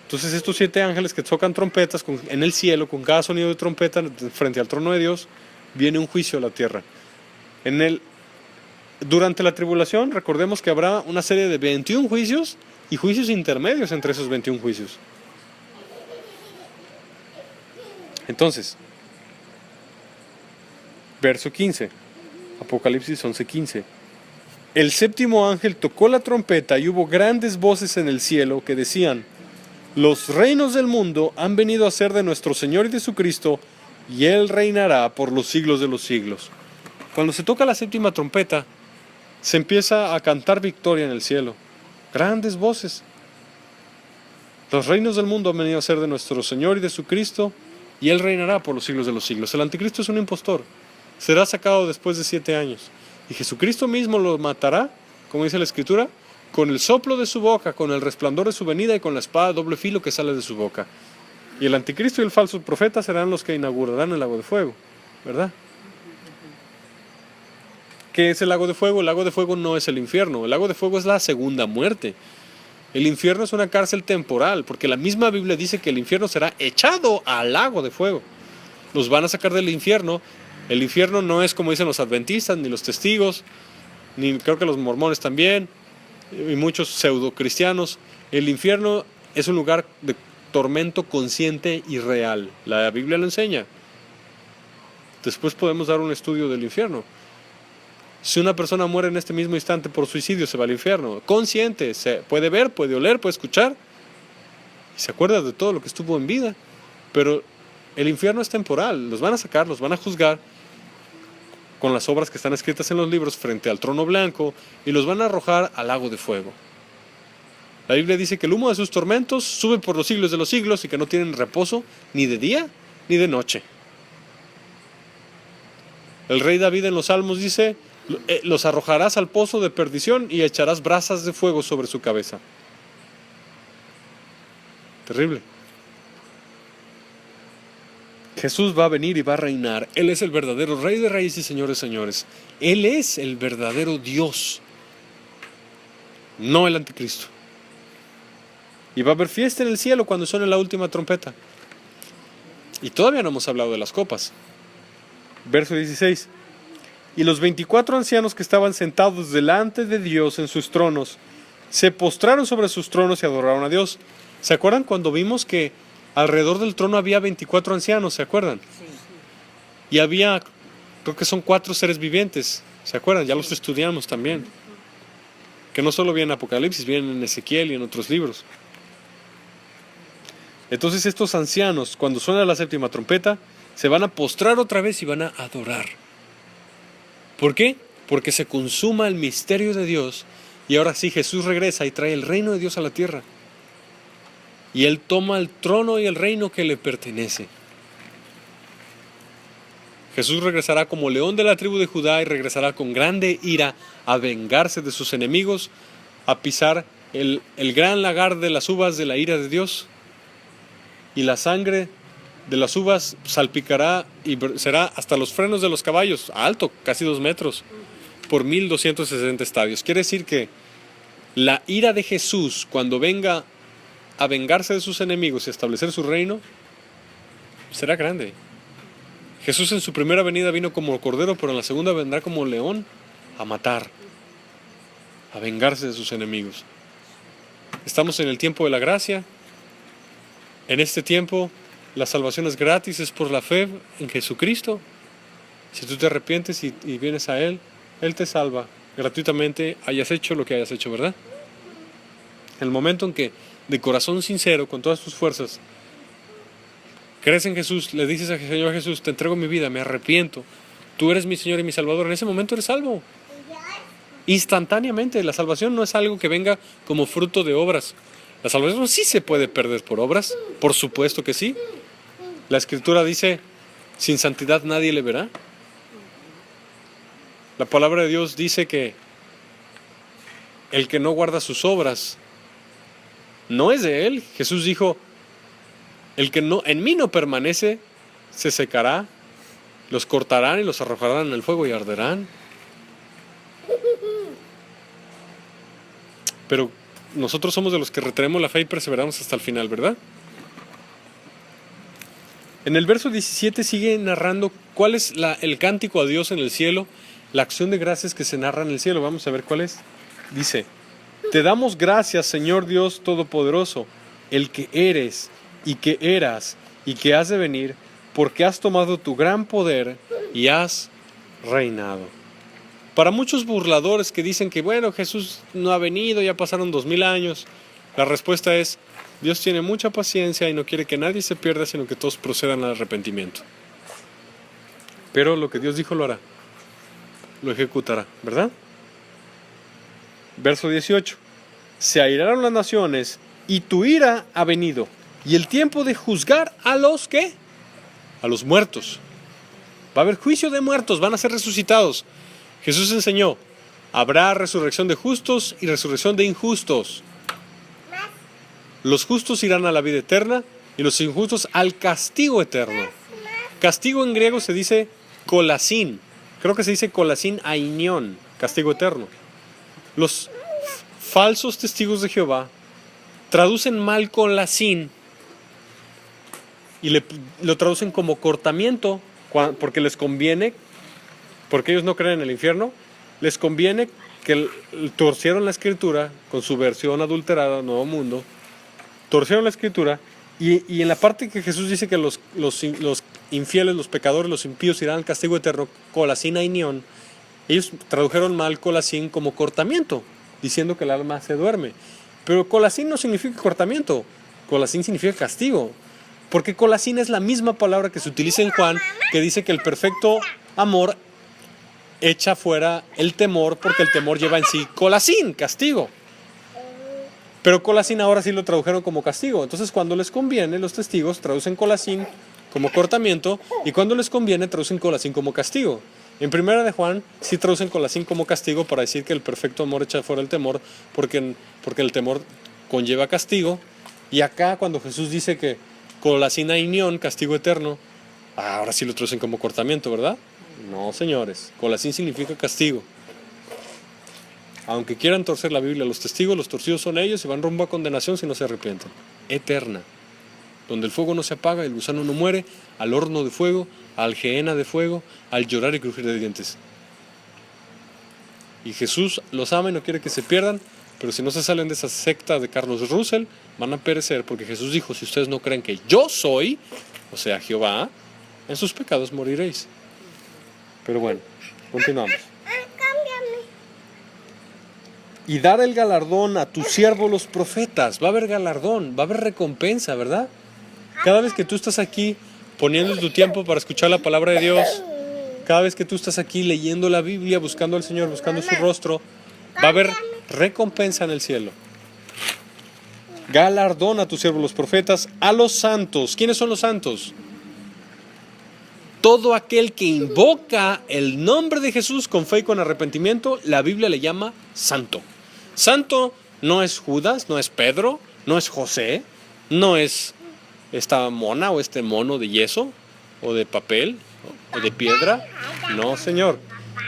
Entonces estos 7 ángeles que tocan trompetas en el cielo, con cada sonido de trompeta frente al trono de Dios, viene un juicio a la tierra. Durante la tribulación, recordemos que habrá una serie de 21 juicios y juicios intermedios entre esos 21 juicios. Entonces, verso 15, Apocalipsis 11:15. El 7º ángel tocó la trompeta y hubo grandes voces en el cielo que decían: los reinos del mundo han venido a ser de nuestro Señor y de su Cristo, y Él reinará por los siglos de los siglos. Cuando se toca la 7ª trompeta, se empieza a cantar victoria en el cielo. Grandes voces. Los reinos del mundo han venido a ser de nuestro Señor y de su Cristo, y Él reinará por los siglos de los siglos. El anticristo es un impostor, será sacado después de 7 años. Y Jesucristo mismo lo matará, como dice la Escritura, con el soplo de su boca, con el resplandor de su venida y con la espada de doble filo que sale de su boca. Y el anticristo y el falso profeta serán los que inaugurarán el lago de fuego, ¿verdad? ¿Qué es el lago de fuego? El lago de fuego no es el infierno, el lago de fuego es la segunda muerte. El infierno es una cárcel temporal, porque la misma Biblia dice que el infierno será echado al lago de fuego. Los van a sacar del infierno. El infierno no es como dicen los adventistas, ni los testigos, ni creo que los mormones también, y muchos pseudocristianos. El infierno es un lugar de tormento consciente y real. La Biblia lo enseña. Después podemos dar un estudio del infierno. Si una persona muere en este mismo instante por suicidio, se va al infierno. Consciente, se puede ver, puede oler, puede escuchar. Y se acuerda de todo lo que estuvo en vida. Pero el infierno es temporal. Los van a sacar, los van a juzgar con las obras que están escritas en los libros frente al trono blanco y los van a arrojar al lago de fuego. La Biblia dice que el humo de sus tormentos sube por los siglos de los siglos y que no tienen reposo ni de día ni de noche. El rey David en los Salmos dice: los arrojarás al pozo de perdición y echarás brasas de fuego sobre su cabeza. Terrible. Jesús va a venir y va a reinar. Él es el verdadero Rey de Reyes y Señor de Señores. Él es el verdadero Dios, no el anticristo. Y va a haber fiesta en el cielo cuando suene la última trompeta. Y todavía no hemos hablado de las copas. Verso 16. Y los 24 ancianos que estaban sentados delante de Dios en sus tronos, se postraron sobre sus tronos y adoraron a Dios. ¿Se acuerdan cuando vimos que alrededor del trono había 24 ancianos? ¿Se acuerdan? Sí. Y había, creo que son 4 seres vivientes. ¿Se acuerdan? Ya los estudiamos también. Que no solo vienen en Apocalipsis, vienen en Ezequiel y en otros libros. Entonces estos ancianos, cuando suena la séptima trompeta, se van a postrar otra vez y van a adorar. ¿Por qué? Porque se consuma el misterio de Dios y ahora sí Jesús regresa y trae el reino de Dios a la tierra. Y Él toma el trono y el reino que le pertenece. Jesús regresará como león de la tribu de Judá y regresará con grande ira a vengarse de sus enemigos, a pisar el gran lagar de las uvas de la ira de Dios. Y la sangre de las uvas salpicará y será hasta los frenos de los caballos, alto, casi 2 metros, por 1260 estadios. Quiere decir que la ira de Jesús, cuando venga a vengarse de sus enemigos y establecer su reino, será grande. Jesús en su primera venida vino como cordero, pero en la segunda vendrá como león a matar, a vengarse de sus enemigos. Estamos en el tiempo de la gracia. En este tiempo la salvación es gratis, es por la fe en Jesucristo. Si tú te arrepientes y vienes a Él, Él te salva gratuitamente, hayas hecho lo que hayas hecho, ¿verdad? En el momento en que de corazón sincero, con todas tus fuerzas, crees en Jesús, le dices al Señor Jesús: te entrego mi vida, me arrepiento, tú eres mi Señor y mi Salvador, en ese momento eres salvo. Instantáneamente. La salvación no es algo que venga como fruto de obras. La salvación sí se puede perder por obras, por supuesto que sí. La Escritura dice: sin santidad nadie le verá. La palabra de Dios dice que el que no guarda sus obras no es de Él. Jesús dijo: el que no, en mí no permanece, se secará, los cortarán y los arrojarán en el fuego y arderán. Pero nosotros somos de los que retenemos la fe y perseveramos hasta el final, ¿verdad? En el verso 17 sigue narrando cuál es el cántico a Dios en el cielo, la acción de gracias que se narra en el cielo. Vamos a ver cuál es. Dice: te damos gracias, Señor Dios Todopoderoso, el que eres y que eras y que has de venir, porque has tomado tu gran poder y has reinado. Para muchos burladores que dicen que bueno, Jesús no ha venido, ya pasaron 2000 años, la respuesta es: Dios tiene mucha paciencia y no quiere que nadie se pierda, sino que todos procedan al arrepentimiento. Pero lo que Dios dijo lo hará, lo ejecutará, ¿verdad? Verso 18: se airaron las naciones y tu ira ha venido, y el tiempo de juzgar a los que a los muertos. Va a haber juicio de muertos, van a ser resucitados. Jesús enseñó, habrá resurrección de justos y resurrección de injustos. Los justos irán a la vida eterna y los injustos al castigo eterno. Castigo en griego se dice kolasín. Creo que se dice kolasín ainión, castigo eterno. Los falsos testigos de Jehová traducen mal kolasín y lo traducen como cortamiento, porque les conviene, porque ellos no creen en el infierno, les conviene que torcieron la escritura con su versión adulterada, Nuevo Mundo, torcieron la escritura y en la parte que Jesús dice que los infieles, los pecadores, los impíos irán al castigo eterno, kolasín ainión, ellos tradujeron mal kolasín como cortamiento, diciendo que el alma se duerme. Pero kolasín no significa cortamiento, kolasín significa castigo. Porque kolasín es la misma palabra que se utiliza en Juan, que dice que el perfecto amor echa fuera el temor, porque el temor lleva en sí kolasín, castigo. Pero kolasín ahora sí lo tradujeron como castigo. Entonces cuando les conviene, los testigos traducen kolasín como cortamiento, y cuando les conviene traducen kolasín como castigo. En primera de Juan sí traducen kolasín como castigo para decir que el perfecto amor echa fuera el temor, porque el temor conlleva castigo. Y acá cuando Jesús dice que kolasín ainión, castigo eterno, ahora sí lo traducen como cortamiento, ¿verdad? No, señores, kolasín significa castigo. Aunque quieran torcer la Biblia, los testigos, los torcidos son ellos y van rumbo a condenación si no se arrepienten. Eterna. Donde el fuego no se apaga, el gusano no muere, al horno de fuego, al gehenna de fuego, al llorar y crujir de dientes. Y Jesús los ama y no quiere que se pierdan, pero si no se salen de esa secta de Carlos Russell, van a perecer, porque Jesús dijo, si ustedes no creen que yo soy, o sea, Jehová, en sus pecados moriréis. Pero bueno, continuamos. Y dar el galardón a tus siervos los profetas. Va a haber galardón, va a haber recompensa, ¿verdad? Cada vez que tú estás aquí poniendo tu tiempo para escuchar la palabra de Dios, cada vez que tú estás aquí leyendo la Biblia, buscando al Señor, buscando su rostro, va a haber recompensa en el cielo. Galardón a tus siervos los profetas, a los santos. ¿Quiénes son los santos? Todo aquel que invoca el nombre de Jesús con fe y con arrepentimiento, la Biblia le llama santo. Santo no es Judas, no es Pedro, no es José, no es esta mona o este mono de yeso o de papel o de piedra. No, Señor.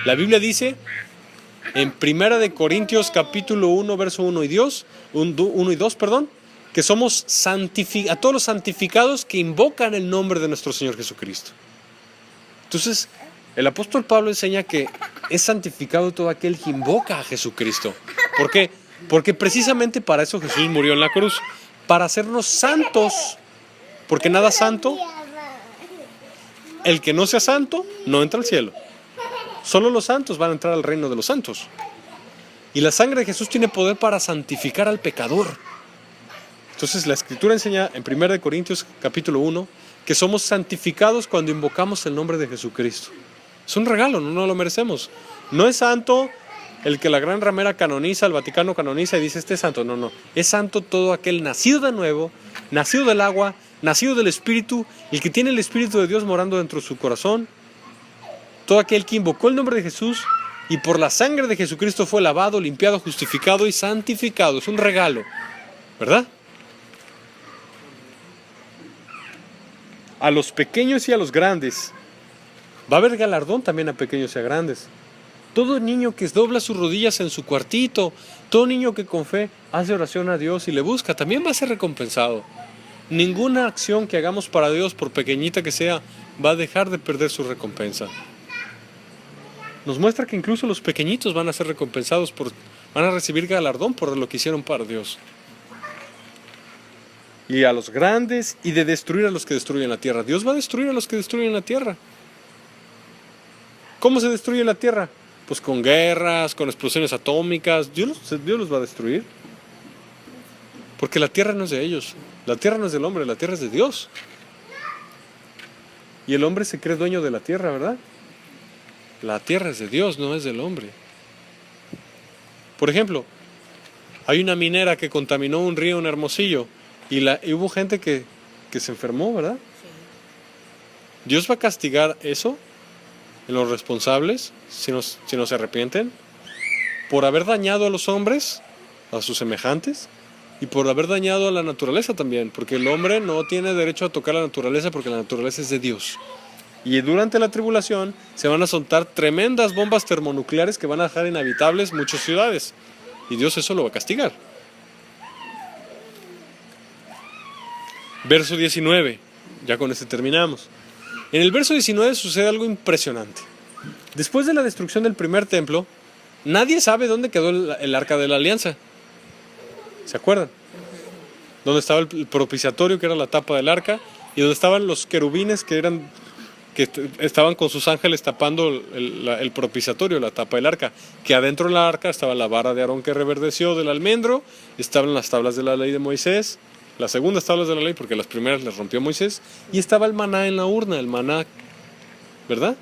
La Biblia dice en 1 de Corintios capítulo 1, verso 1 y 2, que somos a todos los santificados que invocan el nombre de nuestro Señor Jesucristo. Entonces, el apóstol Pablo enseña que es santificado todo aquel que invoca a Jesucristo. ¿Por qué? Porque precisamente para eso Jesús murió en la cruz, para hacernos santos. Porque nada santo, el que no sea santo, no entra al cielo. Solo los santos van a entrar al reino de los santos. Y la sangre de Jesús tiene poder para santificar al pecador. Entonces la Escritura enseña en 1 de Corintios capítulo 1 que somos santificados cuando invocamos el nombre de Jesucristo. Es un regalo, no lo merecemos. No es santo el que la gran ramera canoniza, el Vaticano canoniza y dice este es santo. No. Es santo todo aquel nacido de nuevo, nacido del agua, nacido del Espíritu, el que tiene el Espíritu de Dios morando dentro de su corazón. Todo aquel que invocó el nombre de Jesús y por la sangre de Jesucristo fue lavado, limpiado, justificado y santificado. Es un regalo, ¿verdad? A los pequeños y a los grandes. Va a haber galardón también a pequeños y a grandes. Todo niño que dobla sus rodillas en su cuartito, todo niño que con fe hace oración a Dios y le busca, también va a ser recompensado. Ninguna acción que hagamos para Dios, por pequeñita que sea, va a dejar de perder su recompensa. Nos muestra que incluso los pequeñitos van a ser recompensados, van a recibir galardón por lo que hicieron para Dios. Y a los grandes y de destruir a los que destruyen la tierra. Dios va a destruir a los que destruyen la tierra. ¿Cómo se destruye la tierra? Pues con guerras, con explosiones atómicas. Dios los va a destruir. Porque la tierra no es de ellos. La tierra no es del hombre, la tierra es de Dios. Y el hombre se cree dueño de la tierra, ¿verdad? La tierra es de Dios, no es del hombre. Por ejemplo, hay una minera que contaminó un río en Hermosillo y hubo gente que se enfermó, ¿verdad? Dios va a castigar eso en los responsables, si no se arrepienten, por haber dañado a los hombres, a sus semejantes, y por haber dañado a la naturaleza también, porque el hombre no tiene derecho a tocar la naturaleza porque la naturaleza es de Dios. Y durante la tribulación se van a soltar tremendas bombas termonucleares que van a dejar inhabitables muchas ciudades. Y Dios eso lo va a castigar. Verso 19, ya con este terminamos. En el verso 19 sucede algo impresionante. Después de la destrucción del primer templo, nadie sabe dónde quedó el arca de la alianza. ¿Se acuerdan? Donde estaba el propiciatorio, que era la tapa del arca, y donde estaban los querubines que estaban con sus ángeles tapando el propiciatorio, la tapa del arca. Que adentro del arca estaba la vara de Aarón que reverdeció del almendro, estaban las tablas de la ley de Moisés, las segundas tablas de la ley, porque las primeras las rompió Moisés, y estaba el maná en la urna, el maná, ¿verdad?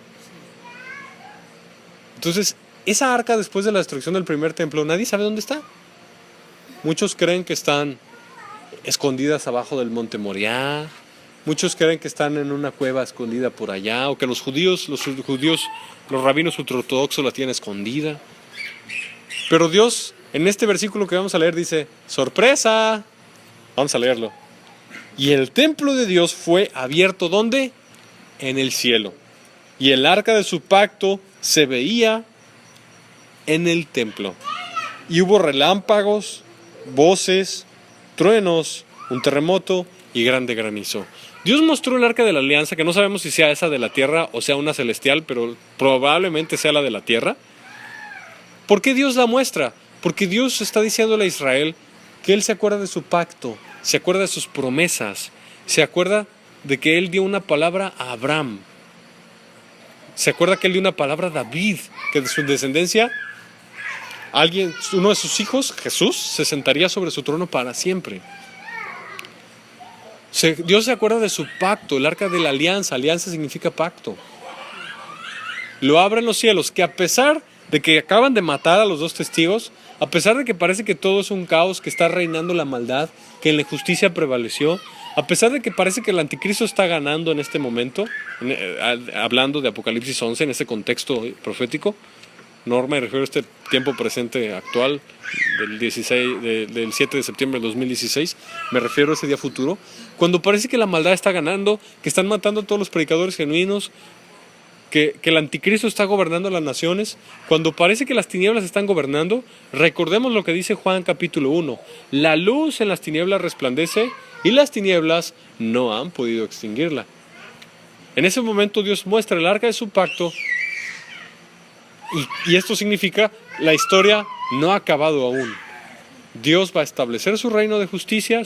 Entonces, esa arca, después de la destrucción del primer templo, nadie sabe dónde está. Muchos creen que están escondidas abajo del monte Moriah. Muchos creen que están en una cueva escondida por allá, o que los rabinos ultraortodoxos la tienen escondida. Pero Dios, en este versículo que vamos a leer, dice, ¡sorpresa! Vamos a leerlo. Y el templo de Dios fue abierto, ¿dónde? En el cielo. Y el arca de su pacto se veía en el templo. Y hubo relámpagos, voces, truenos, un terremoto y grande granizo. Dios mostró el arca de la alianza, que no sabemos si sea esa de la tierra o sea una celestial, pero probablemente sea la de la tierra. ¿Por qué Dios la muestra? Porque Dios está diciéndole a Israel que Él se acuerda de su pacto, se acuerda de sus promesas, se acuerda de que Él dio una palabra a Abraham, se acuerda que Él dio una palabra a David, que de su descendencia uno de sus hijos, Jesús, se sentaría sobre su trono para siempre. Dios se acuerda de su pacto, el arca de la alianza. Alianza significa pacto. Lo abre en los cielos, que a pesar de que acaban de matar a los dos testigos, a pesar de que parece que todo es un caos, que está reinando la maldad, que la injusticia prevaleció, a pesar de que parece que el anticristo está ganando en este momento, hablando de Apocalipsis 11, en ese contexto profético, Norma, me refiero a este tiempo presente actual del 7 de septiembre del 2016, me refiero a ese día futuro, cuando parece que la maldad está ganando, que están matando a todos los predicadores genuinos, que el anticristo está gobernando las naciones, cuando parece que las tinieblas están gobernando, recordemos lo que dice Juan capítulo 1, la luz en las tinieblas resplandece y las tinieblas no han podido extinguirla. En ese momento Dios muestra el arca de su pacto. Y esto significa, la historia no ha acabado aún. Dios va a establecer su reino de justicia,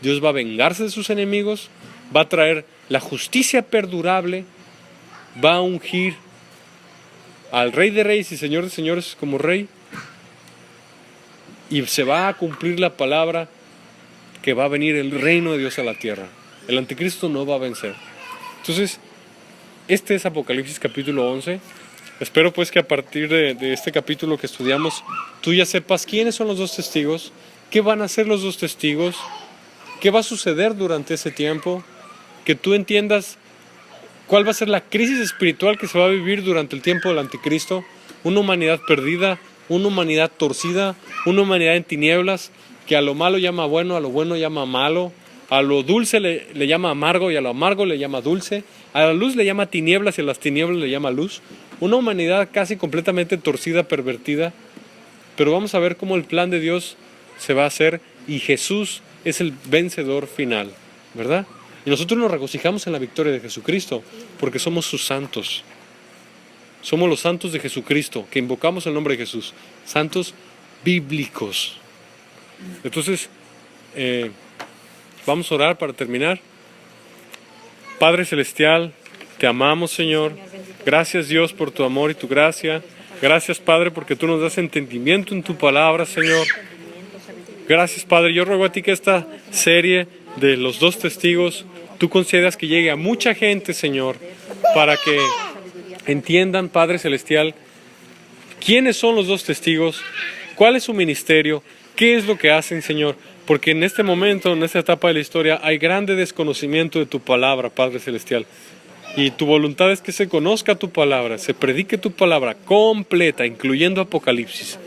Dios va a vengarse de sus enemigos, va a traer la justicia perdurable, va a ungir al Rey de Reyes y Señor de Señores como Rey, y se va a cumplir la palabra que va a venir el reino de Dios a la tierra. El anticristo no va a vencer. Entonces, este es Apocalipsis capítulo 11. Espero pues que a partir de este capítulo que estudiamos, tú ya sepas quiénes son los dos testigos, qué van a hacer los dos testigos, qué va a suceder durante ese tiempo, que tú entiendas cuál va a ser la crisis espiritual que se va a vivir durante el tiempo del anticristo, una humanidad perdida, una humanidad torcida, una humanidad en tinieblas, que a lo malo llama bueno, a lo bueno llama malo, a lo dulce le llama amargo y a lo amargo le llama dulce, a la luz le llama tinieblas y a las tinieblas le llama luz. Una humanidad casi completamente torcida, pervertida, pero vamos a ver cómo el plan de Dios se va a hacer y Jesús es el vencedor final, ¿verdad? Y nosotros nos regocijamos en la victoria de Jesucristo porque somos sus santos. Somos los santos de Jesucristo, que invocamos el nombre de Jesús, santos bíblicos. Entonces, vamos a orar para terminar. Padre Celestial, te amamos, Señor. Gracias, Dios, por tu amor y tu gracia. Gracias, Padre, porque tú nos das entendimiento en tu palabra, Señor. Gracias, Padre. Yo ruego a ti que esta serie de los dos testigos, tú concedas que llegue a mucha gente, Señor, para que entiendan, Padre Celestial, quiénes son los dos testigos, cuál es su ministerio, qué es lo que hacen, Señor. Porque en este momento, en esta etapa de la historia, hay grande desconocimiento de tu palabra, Padre Celestial. Y tu voluntad es que se conozca tu palabra, se predique tu palabra completa, incluyendo Apocalipsis.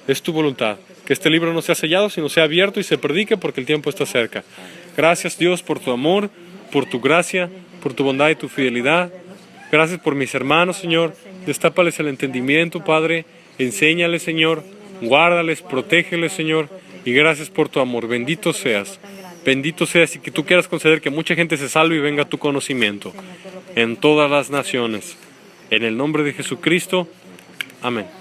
Es tu voluntad. Que este libro no sea sellado, sino sea abierto y se predique porque el tiempo está cerca. Gracias, Dios, por tu amor, por tu gracia, por tu bondad y tu fidelidad. Gracias por mis hermanos, Señor. Destápales el entendimiento, Padre. Enséñales, Señor. Guárdales, protégeles, Señor. Y gracias por tu amor. Bendito seas. Bendito seas y que tú quieras conceder que mucha gente se salve y venga a tu conocimiento en todas las naciones. En el nombre de Jesucristo. Amén.